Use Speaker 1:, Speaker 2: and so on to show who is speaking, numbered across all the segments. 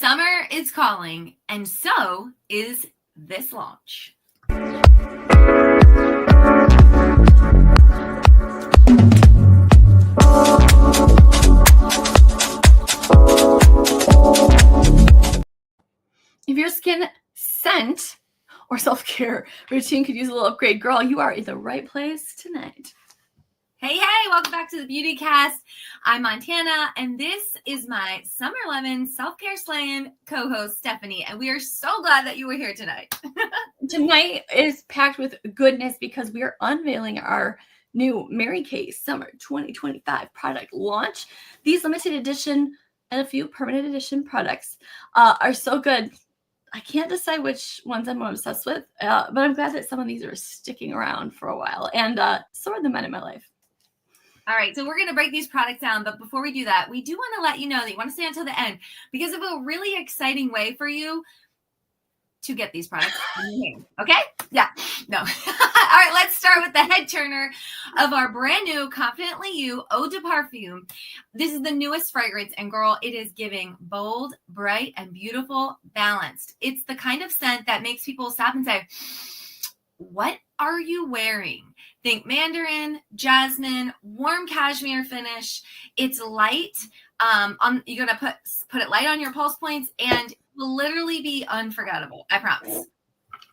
Speaker 1: Summer is calling, and so is this launch. If your skin scent or self-care routine could use a little upgrade, girl, you are in the right place tonight. Hey, welcome back to the Beauty Cast. I'm Montana, and this is my Summer Lemon Self-Care Slaying co-host, Stephanie, and we are so glad that you were here tonight. Tonight is packed with goodness because we are unveiling our new Mary Kay Summer 2025 product launch. These limited edition and a few permanent edition products are so good. I can't decide which ones I'm more obsessed with, but I'm glad that some of these are sticking around for a while, and so are the men in my life. All right, so we're going to break these products down, but before we do that, we do want to let you know that you want to stay until the end because of a really exciting way for you to get these products in your hand. Okay? Yeah. No. All right, let's start with the head turner of our brand new Confidently You Eau de Parfum. This is the newest fragrance, and girl, it is giving bold, bright, and beautiful, balanced. It's the kind of scent that makes people stop and say, what are you wearing? Think mandarin, jasmine, warm cashmere finish. It's light. You're gonna put it light on your pulse points, and it will literally be unforgettable. I promise.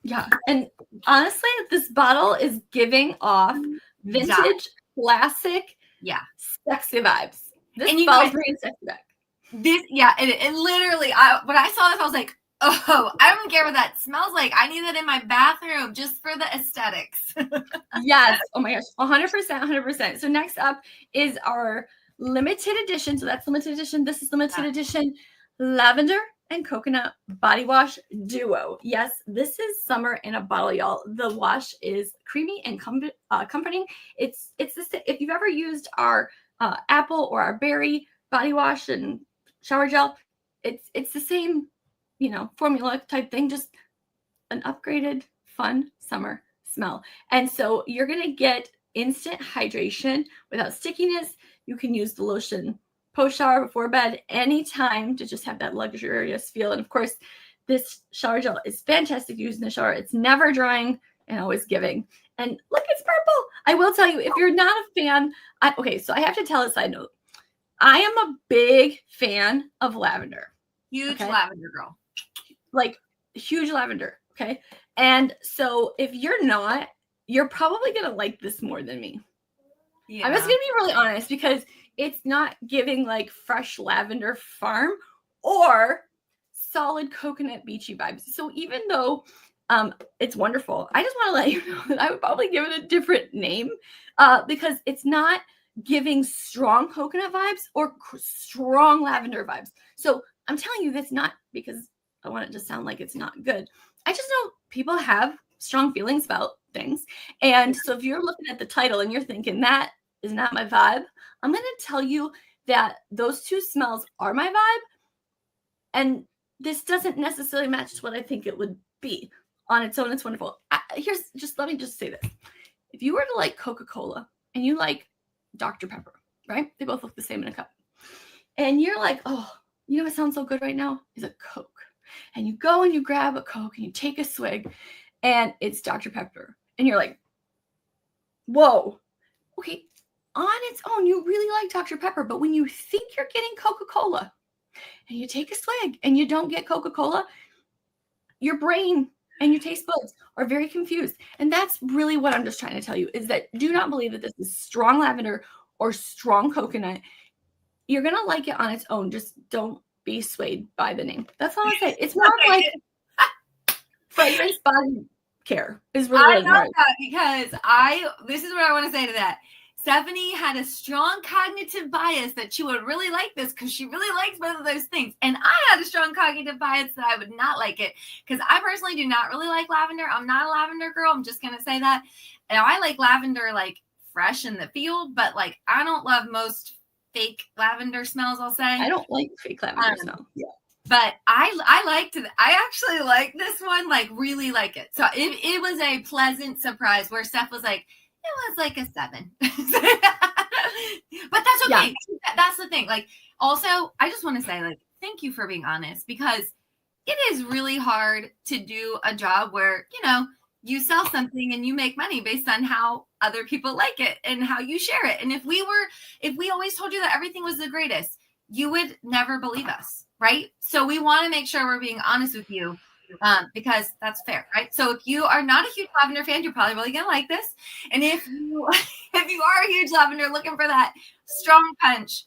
Speaker 1: Yeah, and honestly, this bottle is giving off vintage, classic, sexy vibes. This bottle's bringing sexy back. It literally. When I saw this, I was like, oh, I don't care what that smells like. I need that in my bathroom just for the aesthetics. Yes. Oh my gosh. 100%, 100%. So next up is our limited edition. So that's limited edition. This is limited edition lavender and coconut body wash duo. Yes, this is summer in a bottle, y'all. The wash is creamy and comforting. It's this. If you've ever used our apple or our berry body wash and shower gel, it's the same, formula type thing, just an upgraded, fun summer smell. And so you're going to get instant hydration without stickiness. You can use the lotion post-shower, before bed, anytime to just have that luxurious feel. And of course, this shower gel is fantastic to use in the shower. It's never drying and always giving. And look, it's purple. I will tell you, if you're not a fan, so I have to tell a side note. I am a big fan of lavender. Huge lavender girl. Like huge lavender. Okay. And so if you're not, you're probably going to like this more than me. Yeah. I'm just going to be really honest because it's not giving like fresh lavender farm or solid coconut beachy vibes. So even though it's wonderful, I just want to let you know that I would probably give it a different name because it's not giving strong coconut vibes or strong lavender vibes. So I'm telling you this not because I want it to sound like it's not good. I just know people have strong feelings about things. And so if you're looking at the title and you're thinking that is not my vibe, I'm going to tell you that those two smells are my vibe. And this doesn't necessarily match what I think it would be on its own. It's wonderful. Let me just say this. If you were to like Coca-Cola and you like Dr. Pepper, right? They both look the same in a cup. And you're like, oh, you know what sounds so good right now is a Coke. And you go and you grab a Coke and you take a swig and it's Dr. Pepper. And you're like, whoa, okay, on its own, you really like Dr. Pepper. But when you think you're getting Coca-Cola and you take a swig and you don't get Coca-Cola, your brain and your taste buds are very confused. And that's really what I'm just trying to tell you is that do not believe that this is strong lavender or strong coconut. You're going to like it on its own. Just don't be swayed by the name. That's all I say. It's more like fragrance body care is really I love that because this is what I want to say to that. Stephanie had a strong cognitive bias that she would really like this because she really likes both of those things. And I had a strong cognitive bias that I would not like it because I personally do not really like lavender. I'm not a lavender girl. I'm just going to say that. And I like lavender like fresh in the field, but like I don't love most fake lavender smells, I'll say. I don't like fake lavender smell. Yeah. But I actually like this one, like really like it. So it was a pleasant surprise where Steph was like, it was like a 7. But that's okay. Yeah. That's the thing. Like, also, I just want to say, like, thank you for being honest, because it is really hard to do a job where, you sell something and you make money based on how other people like it and how you share it. And if we always told you that everything was the greatest, you would never believe us, right? So we want to make sure we're being honest with you, because that's fair, right? So if you are not a huge lavender fan, you're probably really gonna like this. And if you are a huge lavender looking for that strong punch,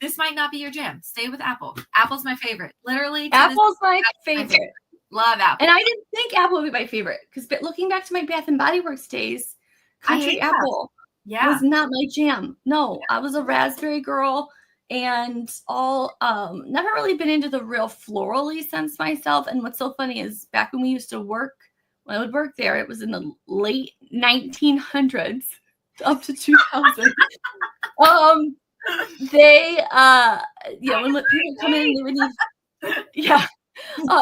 Speaker 1: this might not be your jam. Stay with apple. Apple's my favorite. Literally,
Speaker 2: Apple's my favorite.
Speaker 1: Love apple.
Speaker 2: And I didn't think apple would be my favorite because looking back to my Bath and Body Works days, country apple was not my jam. No, I was a raspberry girl and never really been into the real florally scents myself. And what's so funny is back when I would work there, it was in the late 1900s up to 2000. When people come in, they would need,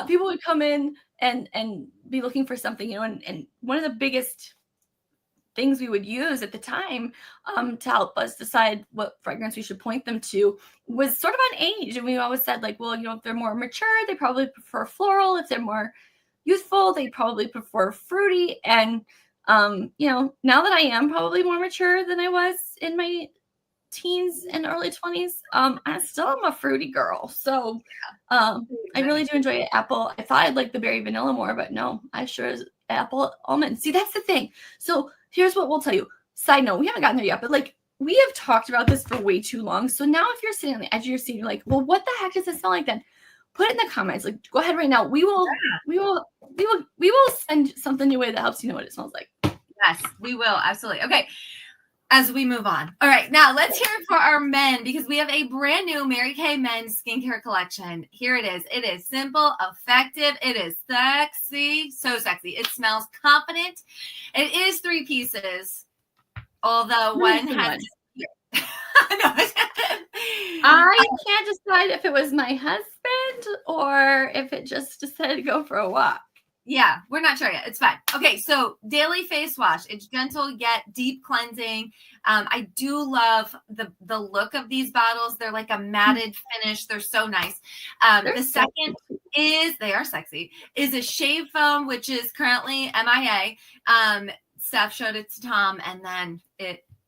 Speaker 2: people would come in and be looking for something, and one of the biggest things we would use at the time to help us decide what fragrance we should point them to was sort of on age. And we always said, like, well, if they're more mature, they probably prefer floral. If they're more youthful, they probably prefer fruity. And, now that I am probably more mature than I was in my teens and early 20s, I still am a fruity girl. So I really do enjoy apple. I thought I'd like the berry vanilla more, but no, I sure is apple almond. See, that's the thing. So here's what we'll tell you. Side note, we haven't gotten there yet, but like we have talked about this for way too long. So now if you're sitting on the edge of your seat, you're like, well, what the heck does it smell like then? Put it in the comments. Like, go ahead right now. We will send something your way that helps you know what it smells like.
Speaker 1: Yes, we will. Absolutely. Okay. As we move on. All right, now let's hear it for our men, because we have a brand new Mary Kay men's skincare collection. Here it is. It is simple, effective. It is sexy, so sexy. It smells confident. It is 3 pieces, although one has.
Speaker 2: I can't decide if it was my husband or if it just decided to go for a walk.
Speaker 1: Yeah, we're not sure yet. It's fine. Okay, so daily face wash. It's gentle yet deep cleansing. I do love the look of these bottles. They're like a matted finish. They're so nice. The second they are sexy, is a shave foam, which is currently MIA. Steph showed it to Tom, and then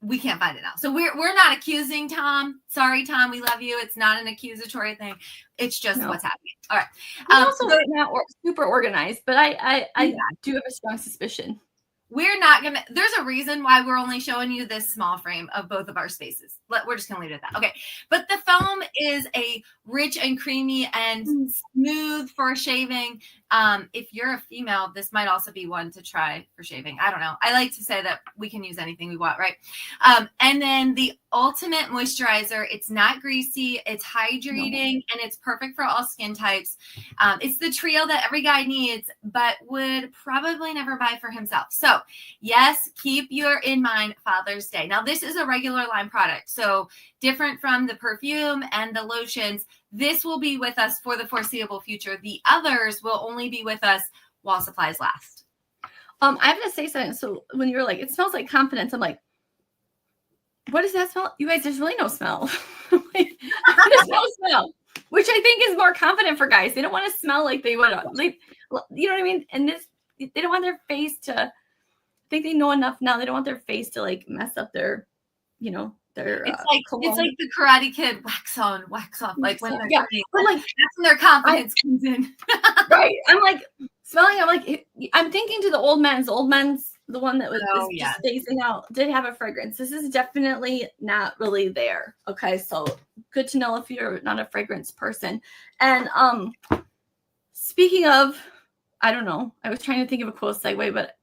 Speaker 1: we can't find it now. So we're not accusing Tom. Sorry, Tom. We love you. It's not an accusatory thing. It's just what's happening. All right.
Speaker 2: Also not super organized, but I do have a strong suspicion.
Speaker 1: We're not going to, there's a reason why we're only showing you this small frame of both of our spaces. We're just going to leave it at that. Okay. But the foam is a rich and creamy and smooth for shaving. If you're a female, this might also be one to try for shaving. I don't know. I like to say that we can use anything we want, right? And then the ultimate moisturizer. It's not greasy. It's hydrating, and it's perfect for all skin types. It's the trio that every guy needs, but would probably never buy for himself. So yes, keep in mind Father's Day. Now, this is a regular line product, so different from the perfume and the lotions. This will be with us for the foreseeable future. The others will only be with us while supplies last.
Speaker 2: I have to say something. So when you're like, it smells like confidence, I'm like, what does that smell? You guys, there's really no smell. There's no smell, which I think is more confident for guys. They don't want to smell like they would, like, you know what I mean? And they don't want their face to, I think they know enough now. They don't want their face to like mess up their, their.
Speaker 1: It's like the Karate Kid, wax on, wax off. Like when they're
Speaker 2: but like
Speaker 1: that's when their confidence comes in.
Speaker 2: Right. I'm like smelling. I'm thinking to the old men's. The one that was just phasing out did have a fragrance. This is definitely not really there. Okay, so good to know if you're not a fragrance person. And speaking of, I don't know. I was trying to think of a cool segue, but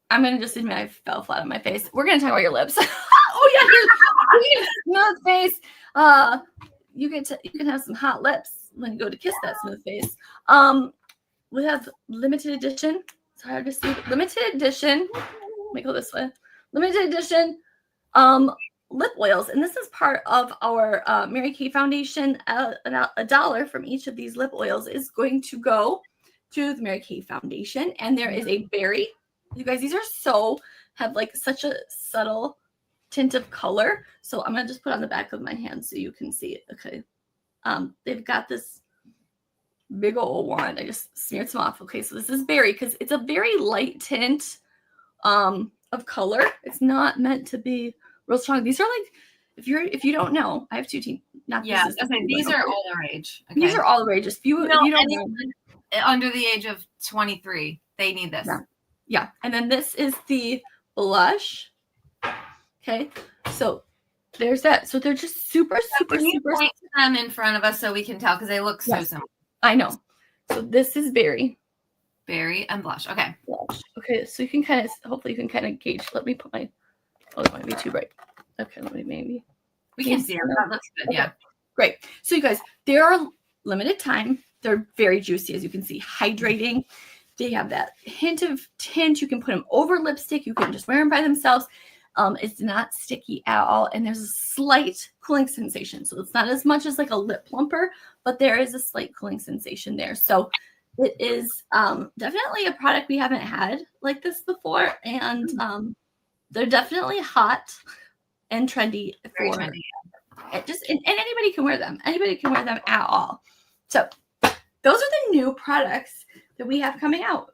Speaker 2: I'm gonna just admit I fell flat on my face. We're gonna talk about your lips. Smooth face. You can have some hot lips when you go to kiss that smooth face. We have limited edition. It's hard to see. Limited edition. Let me go this way. Limited edition lip oils. And this is part of our Mary Kay Foundation. $1 from each of these lip oils is going to go to the Mary Kay Foundation. And there is a berry. You guys, these are have like such a subtle tint of color. So I'm going to just put it on the back of my hand so you can see it. Okay. They've got this big old wand. I just smeared some off. Okay, so this is berry because it's a very light tint of color. It's not meant to be real strong. These are like, if you don't know, I have 2 teens.
Speaker 1: These are all the rage. Okay.
Speaker 2: These are all the rage. If you don't know,
Speaker 1: under the age of 23, they need this.
Speaker 2: Yeah. And then this is the blush. Okay. So there's that. So they're just super
Speaker 1: point to them in front of us so we can tell because they look so similar.
Speaker 2: I know. So this is berry
Speaker 1: and blush. Okay.
Speaker 2: Blush. Okay. So you can hopefully you can kind of gauge. Let me put it might be too bright. Okay. Maybe.
Speaker 1: We can see it. That looks good. Okay. Yeah.
Speaker 2: Great. So you guys, they are limited time. They're very juicy, as you can see, hydrating. They have that hint of tint. You can put them over lipstick. You can just wear them by themselves. It's not sticky at all. And there's a slight cooling sensation. So it's not as much as like a lip plumper, but there is a slight cooling sensation there. So it is definitely a product we haven't had like this before. And they're definitely hot and trendy.
Speaker 1: Very trendy.
Speaker 2: And anybody can wear them. Anybody can wear them at all. So those are the new products that we have coming out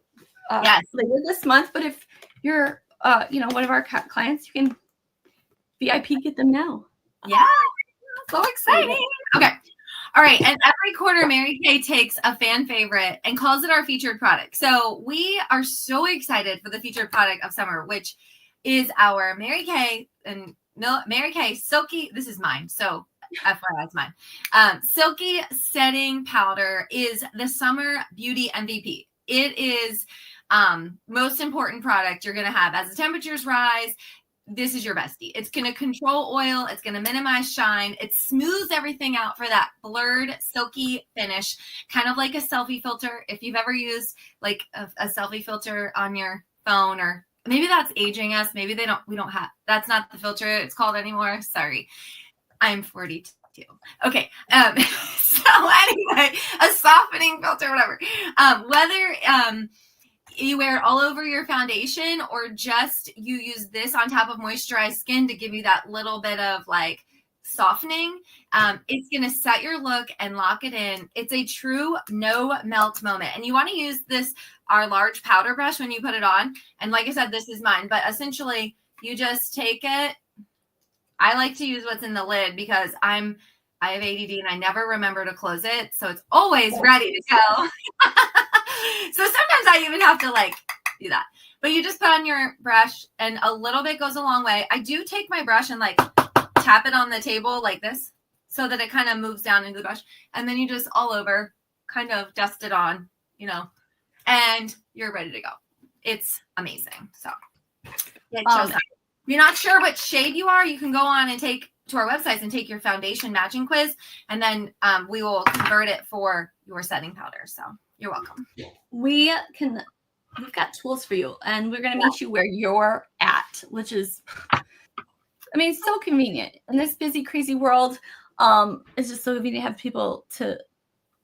Speaker 2: later this month. But if you're, one of our clients, you can VIP get them now.
Speaker 1: Yeah, so exciting. Okay. All right. And every quarter, Mary Kay takes a fan favorite and calls it our featured product. So we are so excited for the featured product of summer, which is our Mary Kay Silky. This is mine. So FYI, it's mine. Silky Setting Powder is the summer beauty MVP. It is most important product you're going to have as the temperatures rise. This is your bestie. It's going to control oil. It's going to minimize shine. It smooths everything out for that blurred, silky finish, kind of like a selfie filter. If you've ever used like a selfie filter on your phone, or maybe that's aging us. Maybe we don't have, that's not the filter it's called anymore. Sorry. I'm 42. Okay. So anyway, a softening filter, whatever. Whether you wear it all over your foundation or just you use this on top of moisturized skin to give you that little bit of like softening, it's going to set your look and lock it in. It's a true no melt moment. And you want to use our large powder brush when you put it on. And like I said, this is mine, but essentially you just take it. I like to use what's in the lid because I have ADD and I never remember to close it. So it's always ready to go. So sometimes I even have to like do that. But you just put on your brush and a little bit goes a long way. I do take my brush and like tap it on the table like this so that it kind of moves down into the brush. And then you just all over kind of dust it on, and you're ready to go. It's amazing. So it shows up. If you're not sure what shade you are, you can go on and take to our websites and take your foundation matching quiz. And then we will convert it for your setting powder. So you're welcome.
Speaker 2: We've got tools for you, and we're going to meet you where you're at, which is, so convenient in this busy, crazy world. It's just so convenient to have people to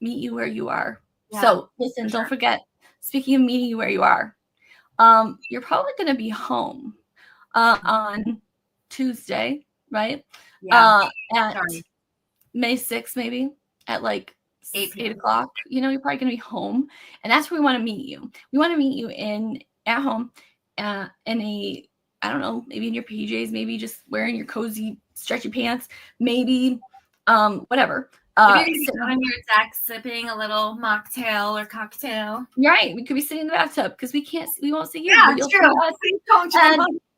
Speaker 2: meet you where you are. Yeah, so listen, don't forget, speaking of meeting you where you are, you're probably going to be home on Tuesday, right?
Speaker 1: Yeah.
Speaker 2: At May 6th, maybe at like 8 o'clock. You're probably going to be home, and that's where we want to meet you. We want to meet you at home in I don't know, maybe in your PJs, maybe just wearing your cozy, stretchy pants, maybe whatever.
Speaker 1: Maybe you can on your deck sipping a little mocktail or cocktail.
Speaker 2: Right. We could be sitting in the bathtub because we won't see you.
Speaker 1: Yeah, it's true.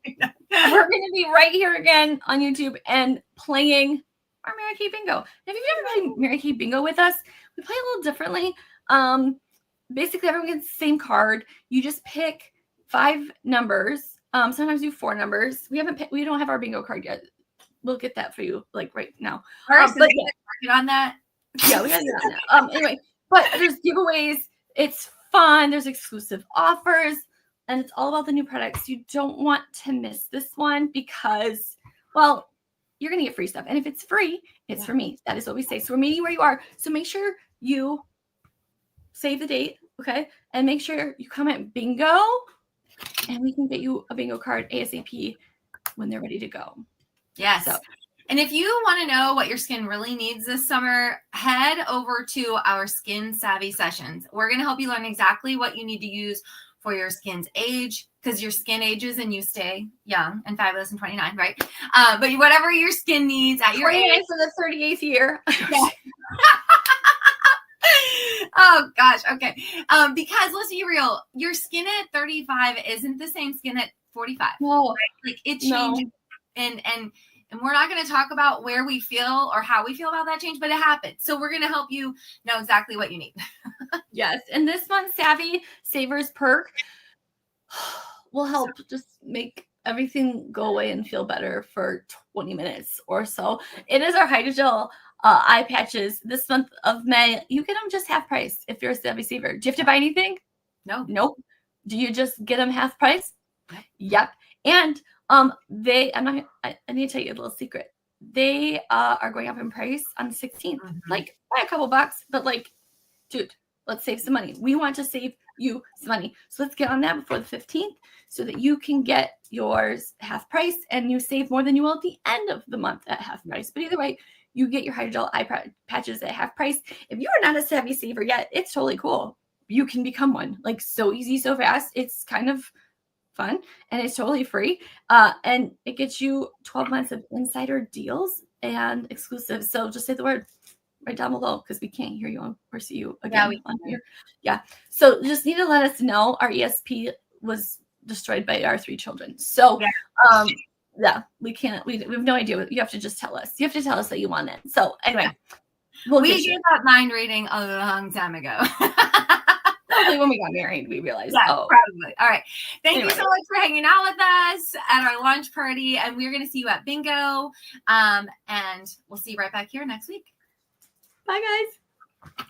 Speaker 2: We're going to be right here again on YouTube and playing our Mary Kay Bingo. And if you've never played Mary Kay Bingo with us, we play a little differently. Basically, everyone gets the same card. You just pick 5 numbers. Sometimes you 4 numbers. We don't have our bingo card yet. We'll get that for you like right now.
Speaker 1: All right, so get on that.
Speaker 2: Yeah, we gotta get on that. Anyway, but there's giveaways. It's fun. There's exclusive offers, and it's all about the new products. You don't want to miss this one because, well, you're gonna get free stuff, and if it's free, it's for me. That is what we say. So we're meeting where you are. So make sure you save the date, okay, and make sure you comment bingo, and we can get you a bingo card ASAP when they're ready to go.
Speaker 1: Yes.
Speaker 2: So,
Speaker 1: And if you want to know what your skin really needs this summer, head over to our Skin Savvy sessions. We're going to help you learn exactly what you need to use for your skin's age, because your skin ages and you stay young and fabulous and 29, right? But whatever your skin needs at your age.
Speaker 2: For the 38th year.
Speaker 1: Yeah. Oh gosh. Okay. Because let's be real, your skin at 35 isn't the same skin at 45.
Speaker 2: No.
Speaker 1: Right? Like it changes. No. And we're not going to talk about where we feel or how we feel about that change, but it happens. So we're going to help you know exactly what you need.
Speaker 2: Yes. And this month's Savvy Savers perk will help just make everything go away and feel better for 20 minutes or so. It is our hydrogel eye patches this month of May. You get them just half price if you're a Savvy Saver. Do you have to buy anything?
Speaker 1: No.
Speaker 2: Nope. Do you just get them half price? Yep. And I need to tell you a little secret. They are going up in price on the 16th. Mm-hmm. Like by a couple bucks, but like, dude, let's save some money. We want to save you some money. So let's get on that before the 15th so that you can get yours half price and you save more than you will at the end of the month at half price. But either way, you get your hydrogel eye patches at half price. If you are not a Savvy Saver yet, it's totally cool. You can become one. Like so easy, so fast. It's kind of fun and it's totally free. And it gets you 12 months of insider deals and exclusives. So just say the word right down below because we can't hear you or see you again on here. Yeah. So just need to let us know. Our ESP was destroyed by our 3 children. So we can't, we have no idea. You have to just tell us. You have to tell us that you want it. So anyway,
Speaker 1: we gave that mind reading a long time ago.
Speaker 2: Probably when we got married, we realized.
Speaker 1: Yeah, probably. All right. Thank you so much for hanging out with us at our launch party. And we're going to see you at bingo. And we'll see you right back here next week.
Speaker 2: Bye, guys.